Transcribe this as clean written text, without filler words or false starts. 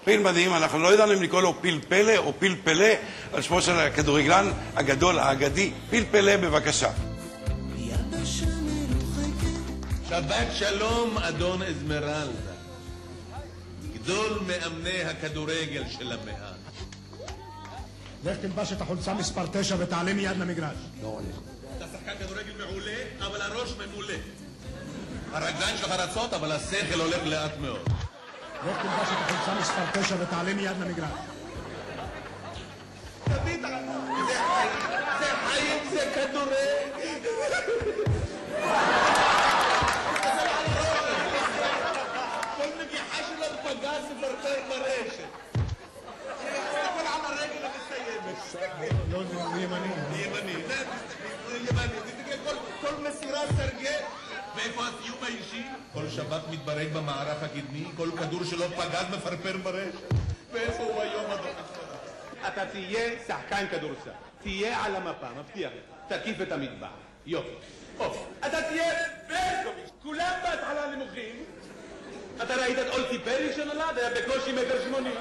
פיל מדהים, אנחנו לא ידענו אם לקרוא לו פיל פלא או פיל פלא, על שמו של הכדורגלן הגדול, האגדי. פיל פלא, בבקשה. שבת שלום, אדון אזמרלדה. גדול מאמני הכדורגל של המאה. לך תלבש את החולצה מספר 9 ותעלה מיד למגרש. לא עולה. אתה שחקן כדורגל מעולה, אבל הראש ממולא. הרגליים שלך רצות, אבל השכל הולך לאט מאוד. לך תלבש את החולצה מספר 9 ותעלה מיד למגרש. תביא את זה חיים, זה כדורגל. כל נגיחה שלו פגז מפרפר ברשת. אבל על הרגל המסיימת. לא, ימני. ימני. כל מסירה סרגל. ואיפה הסיום האישי? כל שבת מתברג במערך הקדמי, כל כדור שלו פגז מפרפר ברשת. ואיפה הוא היום, אדון אזמרלדה? אתה תהיה שחקן כדורסל. תהיה על המפה, מבטיח לך. תקיף את המטבח. יופי. אתה תהיה ברקוביץ'. כולם בהתחלה נמוכים. אתה ראית את אולטי פרי שנולד? היה בקושי 1.80 מטר.